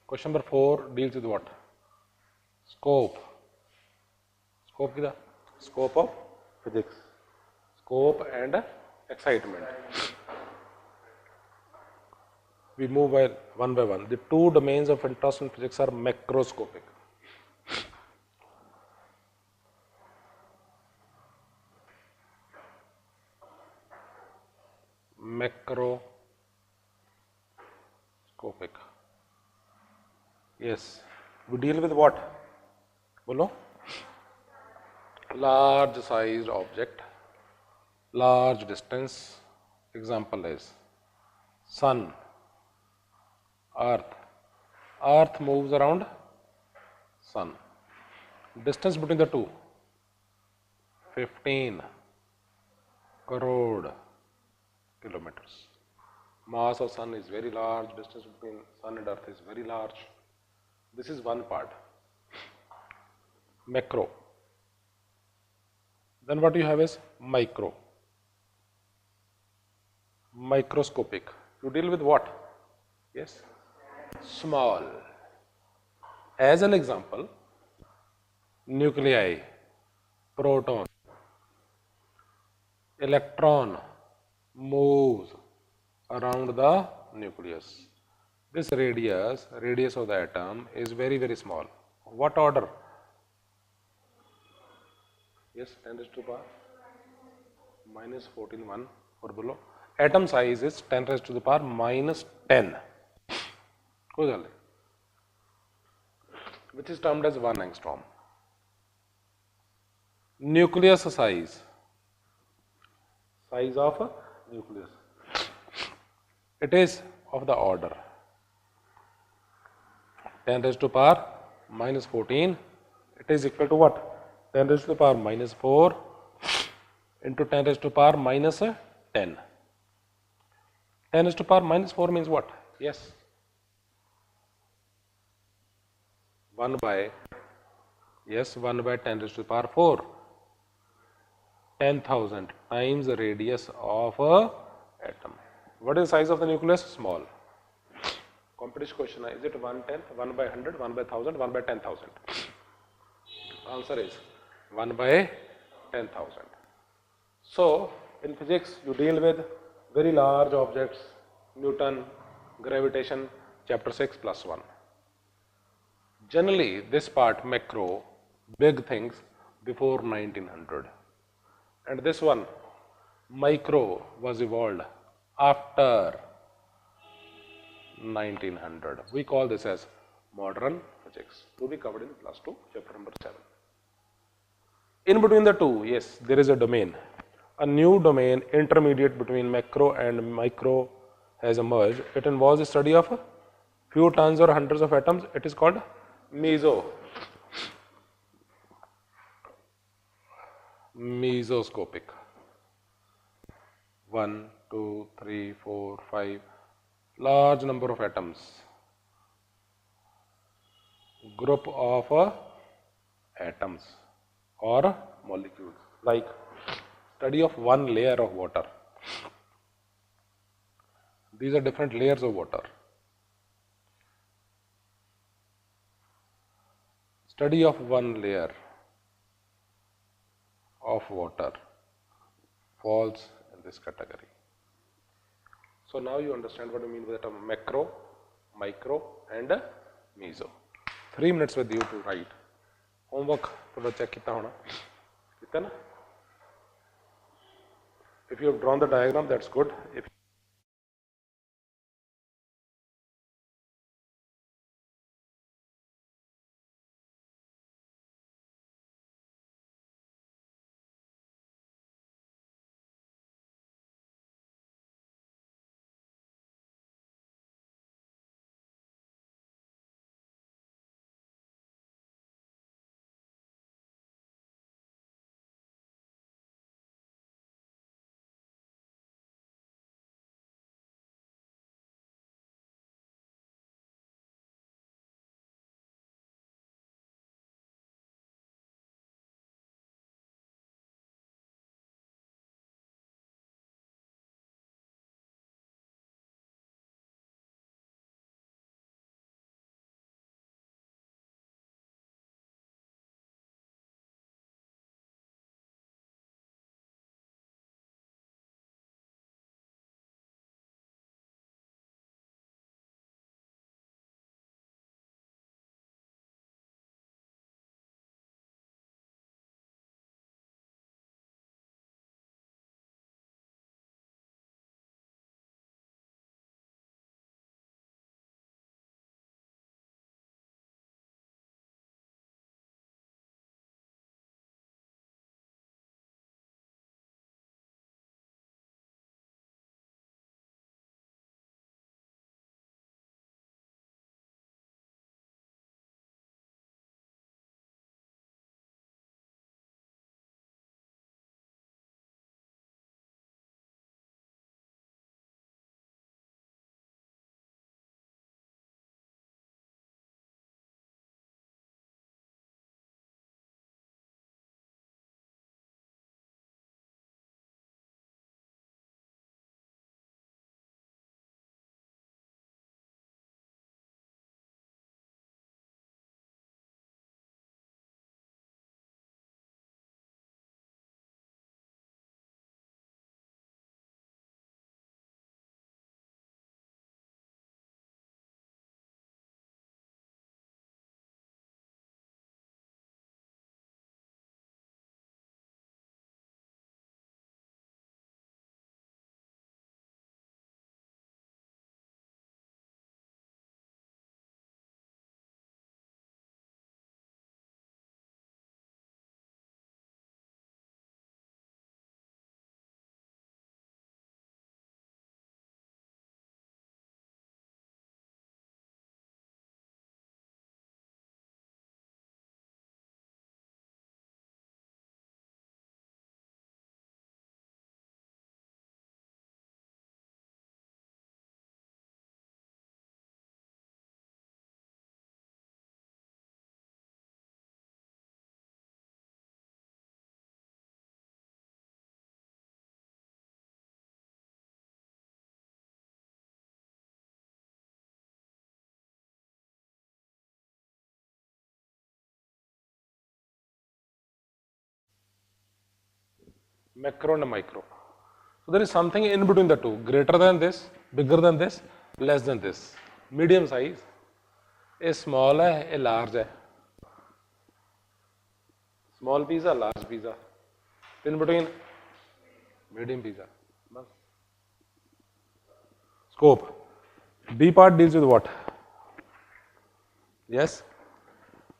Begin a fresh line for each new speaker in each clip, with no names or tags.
Question number 4 deals with what? Scope. Scope kida? Scope of physics. Scope and excitement. We move one by one. The two domains of interest in physics are macroscopic. Macroscopic. Yes. We deal with what? Bolo? Large sized object, large distance. Example is sun, earth. Earth moves around sun. Distance between the two, 15 crore kilometers. Mass of sun is very large, distance between sun and earth is very large. This is one part, macro. Then what you have is micro. Microscopic. You deal with what? Yes, small. As an example, nuclei, proton, electron moves around the nucleus. This radius of the atom is very, very small. What order? Yes, 10 raised to the power minus 14, 1 or below. Atom size is 10 raised to the power minus 10. Which is termed as 1 angstrom. Nucleus size of a nucleus. It is of the order 10 raised to the power minus 14. It is equal to what? 10 raised to the power minus 4 into 10 raised to the power minus 10. 10 raised to the power minus 4 means what? Yes. 1 by 10 raised to the power 4. 10,000 times the radius of a atom. What is the size of the nucleus? Small. Competition question, is it 1/10, 1 by 100, 1 by 1000, 1 by 10,000? Answer is 1 by 10,000. So, in physics, you deal with very large objects, Newton, gravitation, chapter 6 plus 1. Generally, this part, macro, big things, before 1900. And this one, micro, was evolved after 1900. We call this as modern physics, to be covered in class 2, chapter number 7. In between the two, yes, there is a domain. A new domain intermediate between macro and micro has emerged. It involves the study of a few tons or hundreds of atoms. It is called mesoscopic. 1, 2, 3, 4, 5. Large number of atoms. Group of atoms or molecules. Like study of one layer of water. These are different layers of water. Study of one layer of water falls in this category. So now you understand what I mean by the term macro, micro and meso. 3 minutes with you to write. Homework थोड़ा check कितना होना? कितना? If you have drawn the diagram, that's good. If macro and micro. So there is something in between the two, greater than this, bigger than this, less than this, medium size. A small है, a large है. Small pizza, large pizza. In between, medium pizza. Scope. B part deals with what? Yes?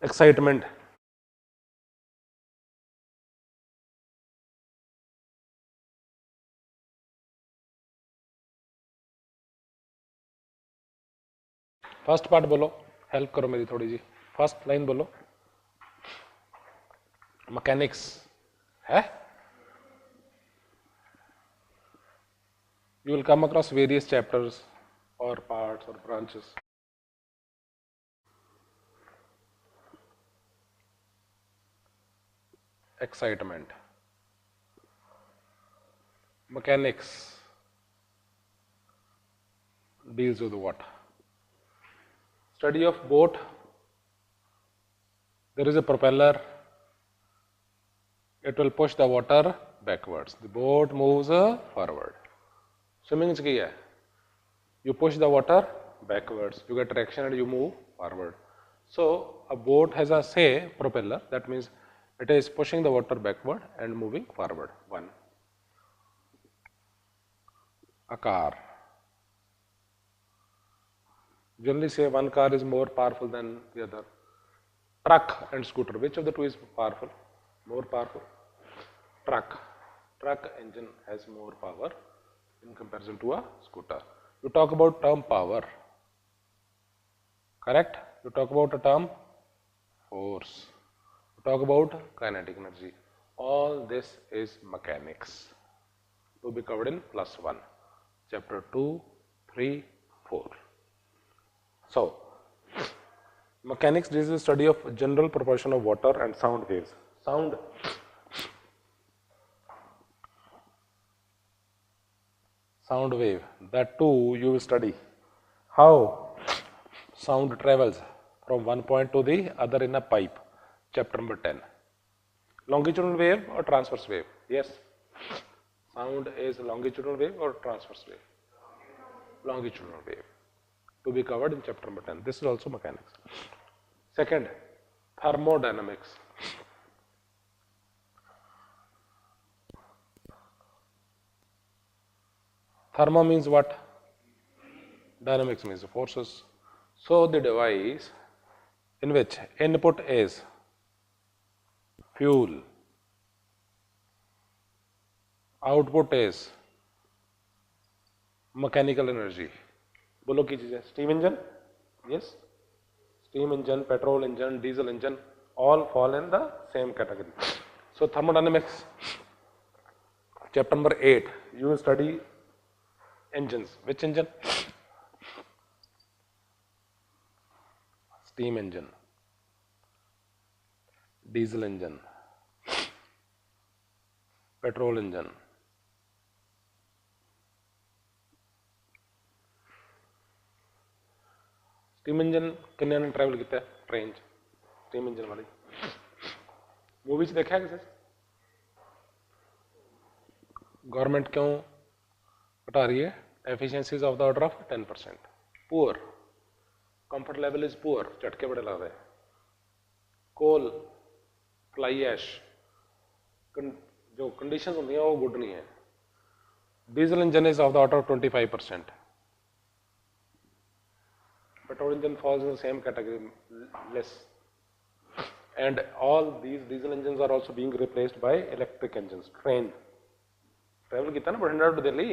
Excitement. First part बोलो, help करो मेरी थोड़ी जी. First line बोलो. Mechanics है. You will come across various chapters or parts or branches. Excitement. Mechanics deals with what? Study of boat. There is a propeller. It will push the water backwards. The boat moves forward. Swimming is key. You push the water backwards. You get traction and you move forward. So a boat has a say propeller. That means it is pushing the water backward and moving forward. One. A car. Generally say one car is more powerful than the other. Truck and scooter. Which of the two is powerful? More powerful? Truck. Truck engine has more power in comparison to a scooter. You talk about term power. Correct? You talk about a term force. You talk about kinetic energy. All this is mechanics. To be covered in +1. Chapter 2, 3, 4. So, mechanics is the study of general proportion of water and sound waves. Sound wave, that too you will study. How sound travels from one point to the other in a pipe. Chapter number 10. Longitudinal wave or transverse wave? Yes. Sound is longitudinal wave or transverse wave? Longitudinal wave. To be covered in chapter number 10. This is also mechanics. Second, thermodynamics. Thermo means what? Dynamics means forces. So the device in which input is fuel, output is mechanical energy. बोलो की चीज है? Steam engine? Yes. Steam engine, petrol engine, diesel engine, all fall in the same category. So thermodynamics, chapter number 8, you will study engines. Which engine? Steam engine, diesel engine, petrol engine. Steam engine किन्ने ने travel किया train steam engine वाली movie च देखा किसी government क्यों घटा रही है efficiencies of the order of 10%. Poor comfort level is poor. झटके बड़े लग रहे हैं. कोल फ्लाई ऐश जो कंडीशंस होती हैं वो गुड नहीं है. Diesel engine is of the order of 25%. Petrol engine falls in the same category, less. And all these diesel engines are also being replaced by electric engines. Train. Travel कितना ना Bhatinda to Delhi.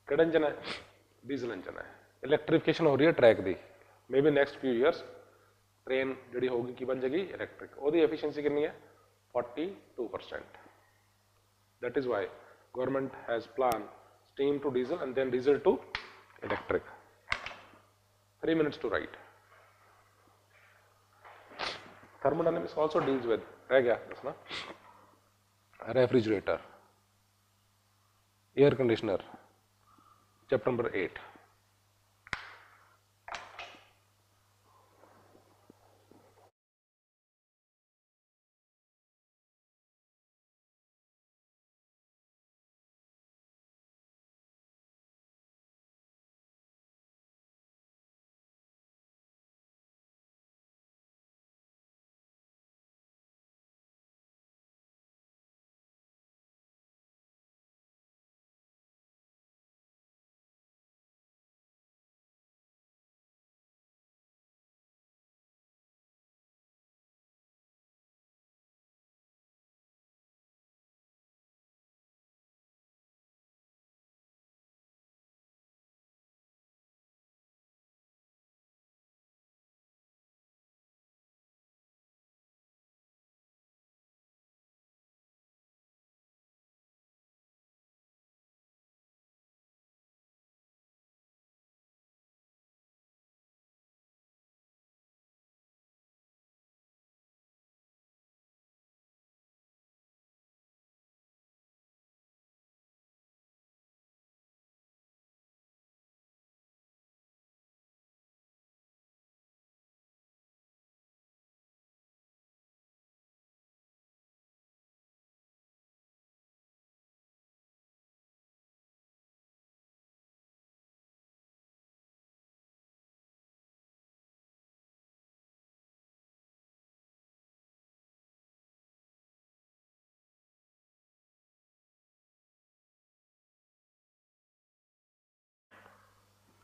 केड़ा engine है? Diesel engine है. Electrification हो रही है track दी. Maybe next few years train जड़ी होगी की बन जाएगी electric. ओदी efficiency कितनी है? 42%. That is why government has planned steam to diesel and then diesel to electric. 3 minutes to write. Thermodynamics also deals with refrigerator, air conditioner, chapter number 8.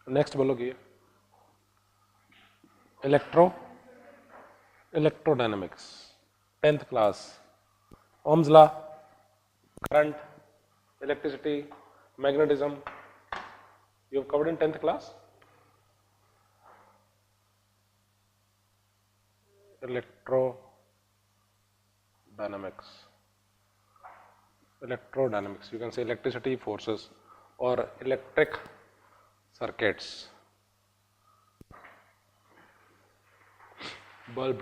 Next बोलोगे electrodynamics 10th class, Ohm's law, current, electricity, magnetism, you have covered in 10th class. Electrodynamics, you can say electricity forces or electric circuits.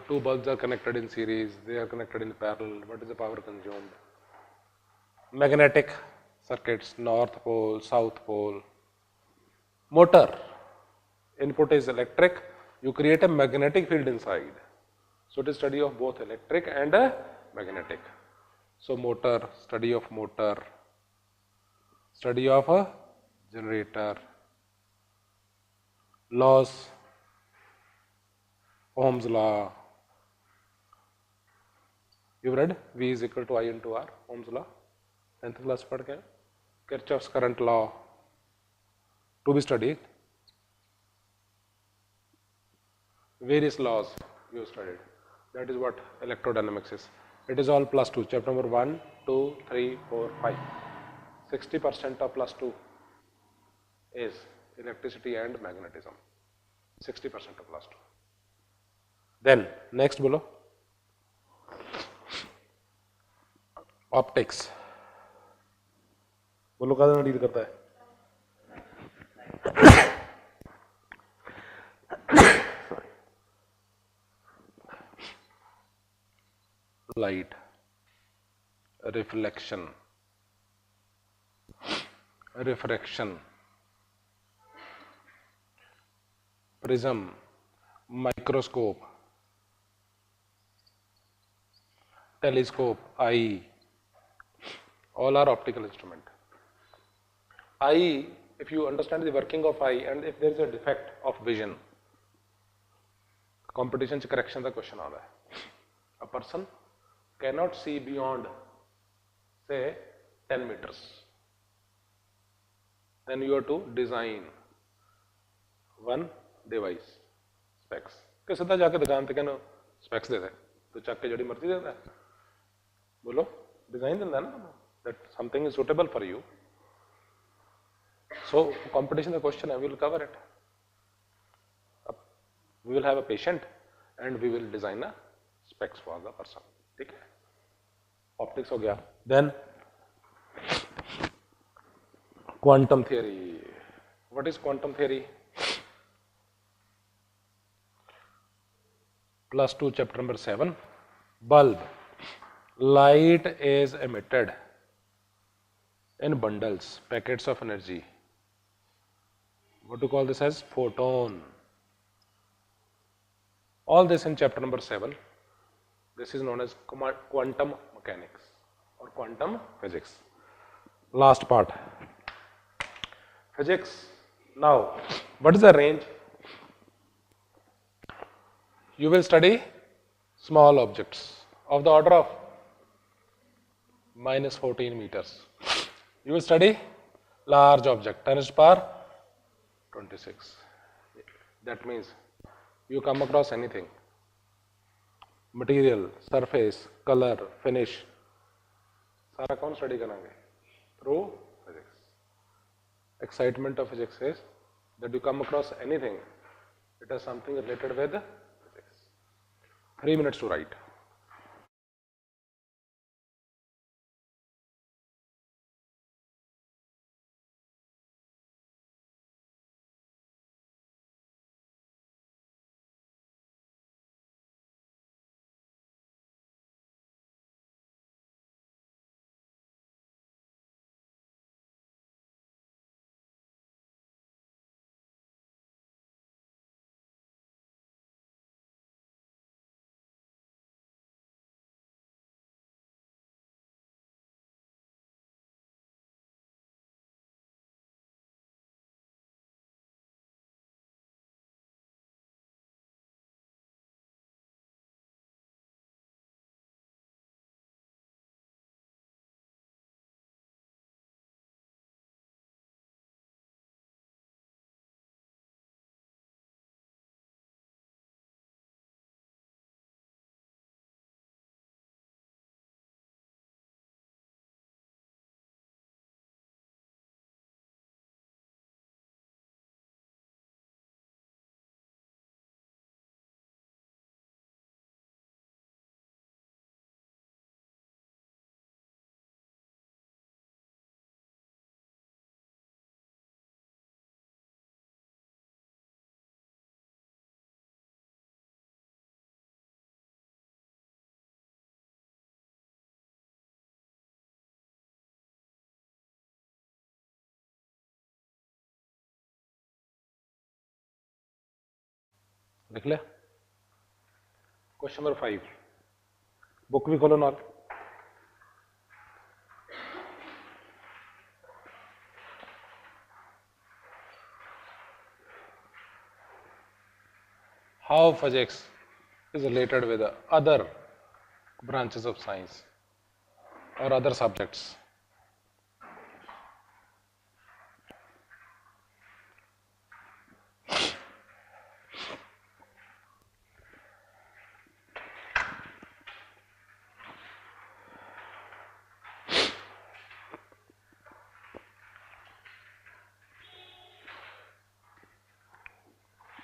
Two bulbs are connected in series, they are connected in parallel. What is the power consumed? Magnetic circuits, north pole, south pole. Motor, input is electric, you create a magnetic field inside. So it is study of both electric and magnetic. So motor, study of motor, study of a generator, laws, Ohm's law. You read V is equal to I into R, Ohm's law, 10th class पढ़ के, Kirchhoff's current law, to be studied. Various laws you studied. That is what electrodynamics is. It is all plus 2. Chapter number 1, 2, 3, 4, 5. 60% of plus 2 is electricity and magnetism. 60% of plus 2. Then next बोलो optics. बोलो कहाँ deal करता है? Light, reflection, refraction, prism, microscope, telescope, eye, all are optical instrument. Eye, if you understand the working of eye and if there is a defect of vision, competition च correction का question आ रहा है. A person cannot see beyond say 10 meters. Then you have to design one device, specs. कि सीधा जाके दुकान पे कहना specs दे दे, तो चक के जड़ी मर्जी देता है. बोलो डिजाइन देता है ना, that something is suitable for you. So competition the question I will cover it. We will have a patient and we will design a specs for the person. ठीक है? Optics हो गया. Then quantum theory. What is quantum theory? Plus 2 chapter number 7. Bulb. Light is emitted in bundles, packets of energy. What to call this as? Photon. All this in chapter number 7. This is known as quantum mechanics or quantum physics. Last part. Physics. Now, what is the range? You will study small objects of the order of minus 14 meters. You will study large object, 10 to the power 26. That means you come across anything, material, surface, color, finish, सारा कौन study करेंगे? Through physics. Excitement of physics is that you come across anything, it has something related with physics. 3 minutes to write. लिख लिया? Question number 5, book भी खोलो नाल। How physics is related with other branches of science or other subjects?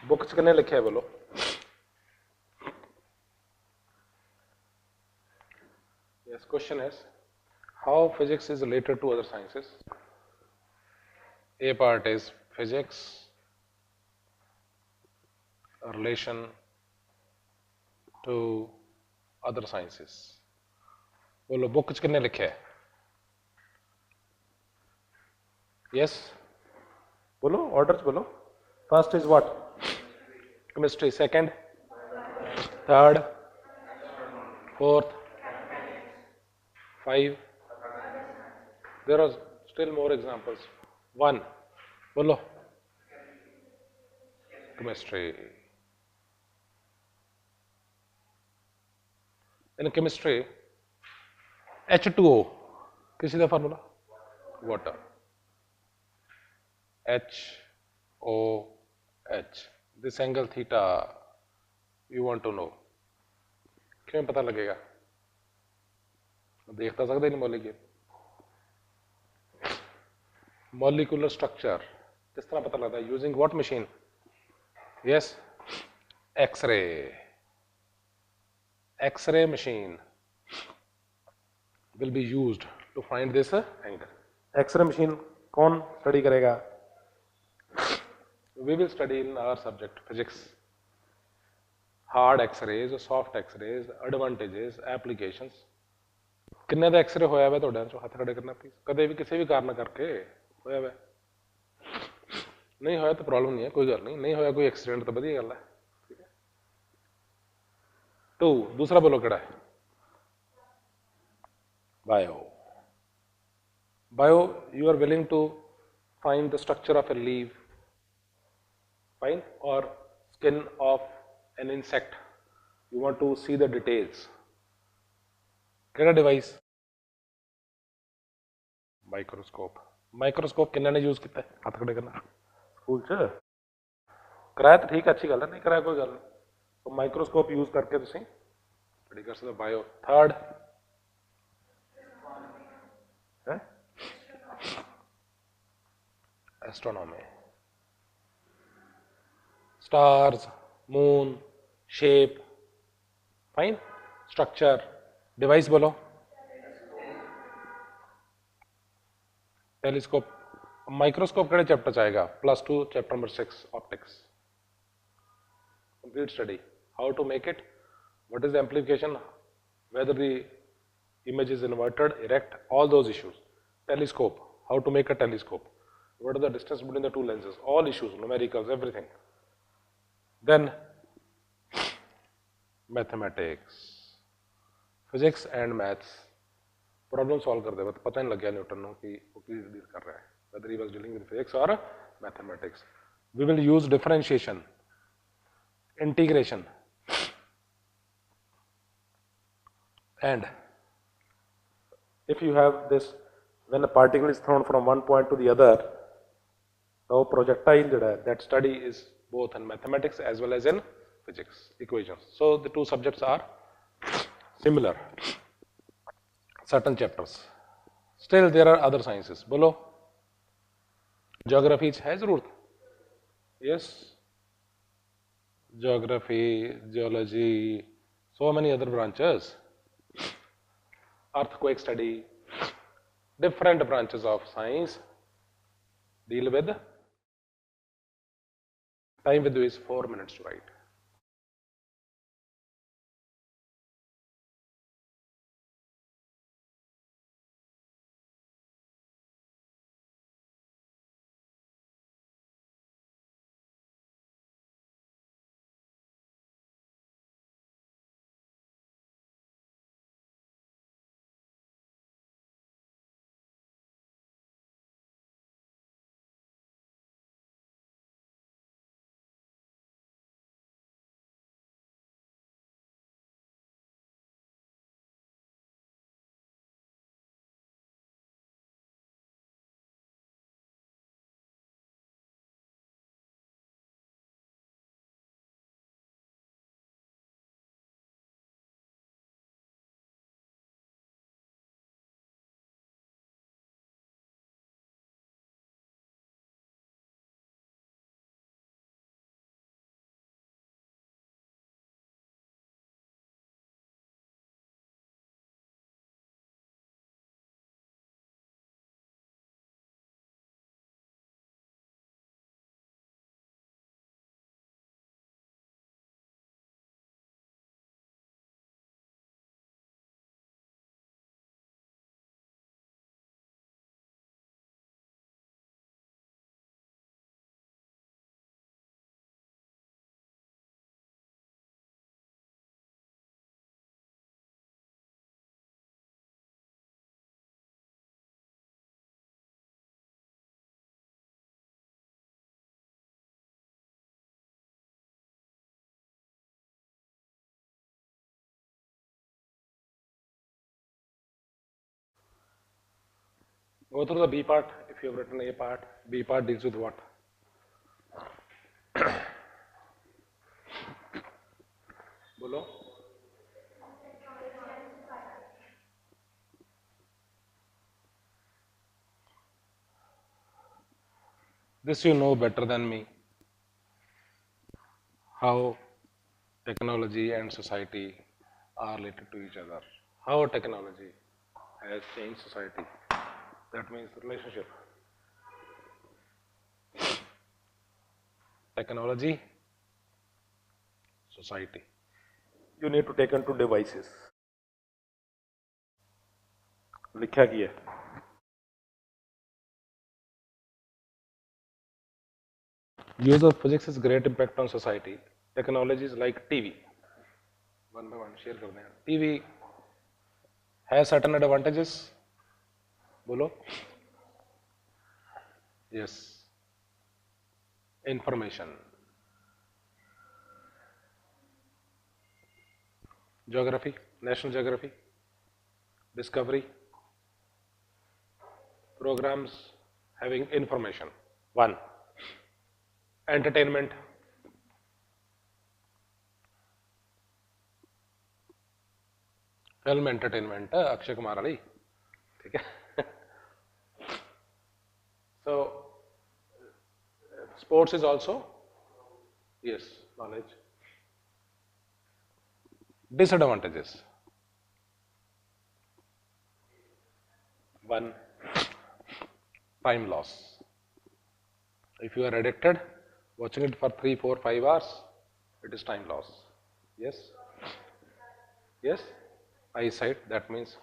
Book च किन्ने लिखे है बोलो? Yes, question is how physics is related to other sciences. A part is physics, a relation to other sciences. बोलो book च किन्ने लिखे है? Yes, बोलो ऑर्डर्स बोलो. First is what? Chemistry. Second, third, fourth, 5. There are still more examples. 1, बोलो. Chemistry. In chemistry, H2O किसी का formula? Water. HOH. This angle theta you want to know. क्यों पता लगेगा? देख तो सकते नहीं मॉलिक्यूल. Molecular structure किस तरह पता लगता है? Using what machine? Yes, X-ray. X-ray machine will be used to find this angle. X-ray machine कौन study करेगा? We will study in our subject physics. Hard X-rays, soft X-rays, advantages, applications. किन्ने दा X-ray होया है ਤੁਹਾਡੇ ਚੋਂ? ਹੱਥ ਖੜੇ ਕਰਨਾ ਪਲੀਜ਼. ਕਦੇ ਵੀ ਕਿਸੇ ਵੀ ਕਾਰਨ ਕਰਕੇ ਹੋਇਆ ਹੈ? नहीं होया तो प्रॉब्लम नहीं है, कोई गल नहीं. नहीं होया कोई एक्सीडेंट तो बढ़िया गल है. ठीक है. 2, दूसरा बोलो केड़ा है? Bio. Bio, you are willing to find the structure of a leaf, fine, or skin of an insect. You want to see the details. केड़ा डिवाइस? माइक्रोस्कोप. माइक्रोस्कोप किन्ने ने यूज किया? हाथ खड़े करना. स्कूल च कराया तो ठीक है, अच्छी गल है. नहीं कराया कोई गल नहीं. तो माइक्रोस्कोप यूज करके तुसीं स्टडी कर सकते. बायो. थर्ड है astronomy. Stars, moon, shape, fine, structure. Device बोलो. टेलीस्कोप. माइक्रोस्कोप केड़े चैप्टर चाहेगा? +2 chapter number 6 optics. Complete study. How to make it? What is the amplification? Whether the image is inverted, erect, all those issues. Telescope. How to make a telescope? What is the distance between the two lenses? All issues, numericals, everything. Then mathematics, physics and maths. Problem solve कर दे. बस पता नहीं लग गया Newton को कि वो किस डील कर रहा है. Whether he was dealing with physics or mathematics. We will use differentiation, integration, and if you have this, when a particle is thrown from one point to the other, the projectile that study is both in mathematics as well as in physics equations. So the two subjects are similar, certain chapters. Still there are other sciences. बोलो. Geography है जरूरत? Yes. Geography, geology, so many other branches. Earthquake study, different branches of science deal with. Time with you is 4 minutes to write. Go through the B part. If you have written A part, B part deals with what? Bolo. This you know better than me. How technology and society are related to each other. How technology has changed society. That means relationship. Technology, society. You need to take into devices. लिखा की है. Use of physics is great impact on society. Technologies like TV. One by one share कर दें. TV has certain advantages. बोलो. Yes. Information. Geography, National Geography, Discovery, programs having information. One. Entertainment. Film entertainment, Akshay Kumar Ali. ठीक है. So, sports is also, yes, knowledge. Disadvantages. One, time loss. If you are addicted, watching it for 3, 4, 5 hours, it is time loss. Yes? Yes? Eyesight, that means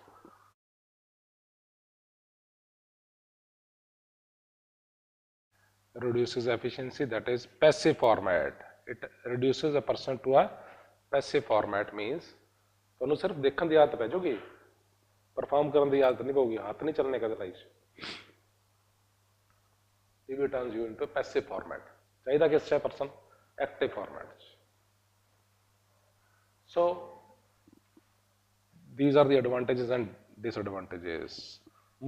reduces efficiency, that is passive format. It reduces a person to a passive format means ਤੁਹਾਨੂੰ ਸਿਰਫ ਦੇਖਣ ਦੀ ਆਦਤ ਪੈ ਜਾਊਗੀ, perform ਕਰਨ ਦੀ ਆਦਤ ਨਹੀਂ ਪਊਗੀ, ਹੱਥ ਨਹੀਂ ਚੱਲਣੇ ਕਦੇ ਲਾਈਫ 'ਚ. TV turns you into passive format. ਚਾਹੀਦਾ ਕਿਸ 'ਚ ਹੈ ਪਰਸਨ? ਐਕਟਿਵ ਫਾਰਮੈਟ 'ਚ. So these are the advantages and disadvantages.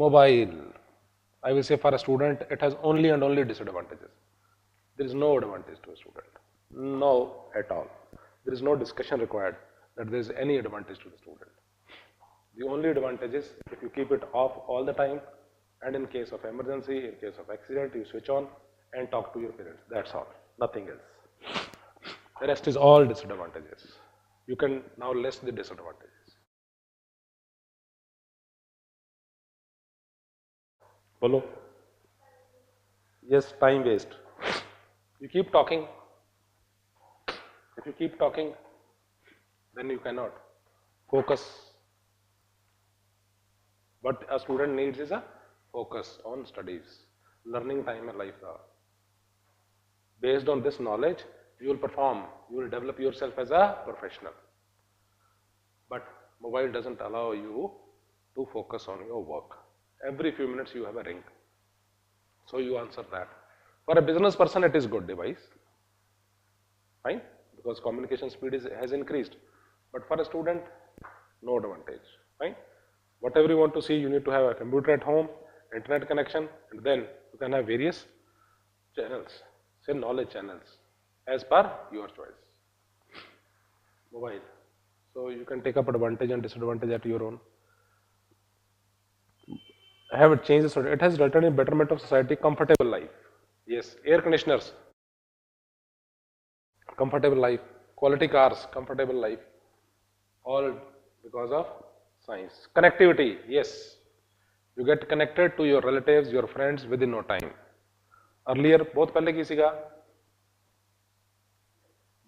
Mobile, I will say for a student, it has only and only disadvantages. There is no advantage to a student. No, at all. There is no discussion required that there is any advantage to the student. The only advantage is if you keep it off all the time, and in case of emergency, in case of accident, you switch on and talk to your parents. That's all. Nothing else. The rest is all disadvantages. You can now list the disadvantages. Follow? Yes, time waste. You keep talking. If you keep talking, then you cannot focus. What a student needs is a focus on studies. Learning time and life. Based on this knowledge, you will perform. You will develop yourself as a professional. But mobile doesn't allow you to focus on your work. Every few minutes you have a ring. So you answer that. For a business person, it is good device. Fine, because communication speed has increased. But for a student, no advantage. Fine. Whatever you want to see, you need to have a computer at home, internet connection, and then you can have various channels, say knowledge channels, as per your choice. Mobile. So you can take up advantage and disadvantage at your own. Have it changed? It has resulted in betterment of society, comfortable life. Yes, air conditioners, comfortable life, quality cars, comfortable life, all because of science. Connectivity, yes, you get connected to your relatives, your friends within no time. Earlier, बहुत पहले किसी का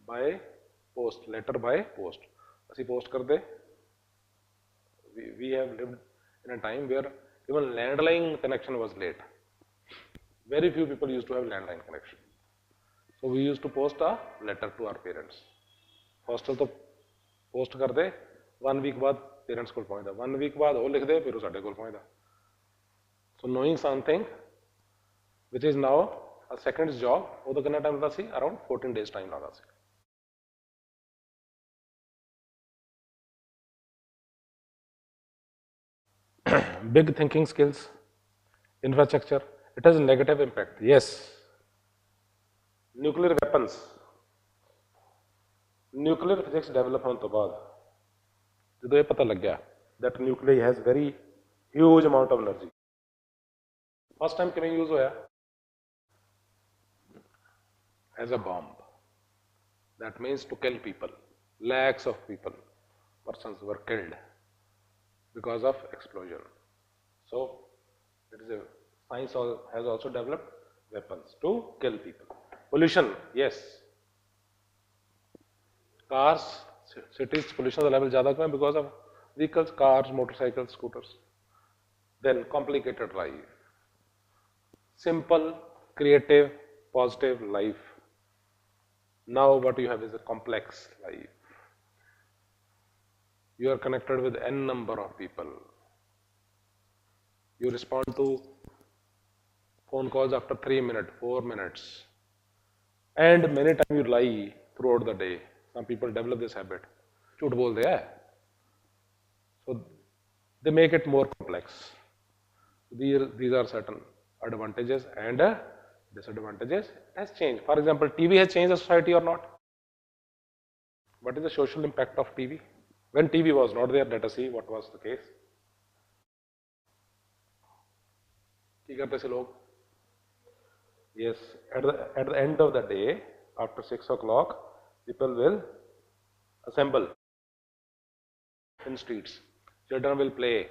by post, letter by post. ਅਸੀਂ post ਕਰਦੇ. We have lived in a time where even landline connection was late. Very few people used to have landline connection. So we used to post a letter to our parents. Hostel तो post करते, 1 week बाद parents को पहुँचता, 1 week बाद वो लिख दे, फिर वो साढ़े को पहुँचता. So knowing something which is now a second's job, वो तो कितना time लगता सी? Around 14 days time लगता सी. Big thinking skills, Infrastructure, it has a negative impact. Yes. Nuclear weapons. Nuclear physics develop होने तो बाद ਜਦੋਂ ਇਹ ਪਤਾ ਲੱਗਿਆ that nuclear has very huge amount of energy. First time ਕਿਵੇਂ use ਹੋਇਆ? As a bomb. That means to kill people. Lakhs of people, persons were killed because of explosion. So, it is a science has also developed weapons to kill people. Pollution, yes. Cars, cities, pollution level ज़्यादा क्यों है? Because of vehicles, cars, motorcycles, scooters. Then complicated life. Simple, creative, positive life. Now what you have is a complex life. You are connected with n number of people. You respond to phone calls after 3 minutes, 4 minutes. And many times you lie throughout the day. Some people develop this habit. झूठ बोलते हैं. So they make it more complex. These are certain advantages and disadvantages. It has changed. For example, TV has changed the society or not? What is the social impact of TV? When TV was not there, let us see what was the case. क्या करते थे लोग? Yes, at the end of the day, after 6 o'clock, people will assemble in streets. Children will play.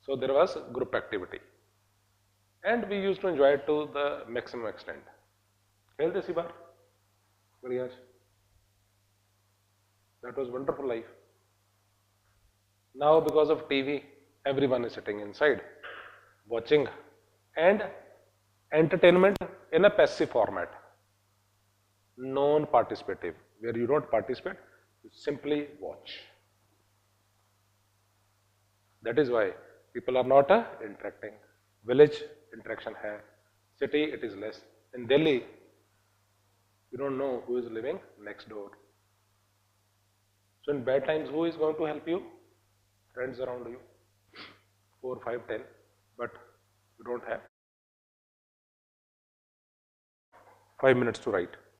So there was group activity. And we used to enjoy it to the maximum extent. खेलते सी बार बढ़िया. That was wonderful life. Now because of TV, everyone is sitting inside, watching and entertainment in a passive format, non-participative, where you don't participate, you simply watch. That is why people are not interacting. Village interaction hai, city it is less. In Delhi, you don't know who is living next door. So in bad times, who is going to help you? Friends around you, 4, 5, 10, but you don't have 5 minutes to write.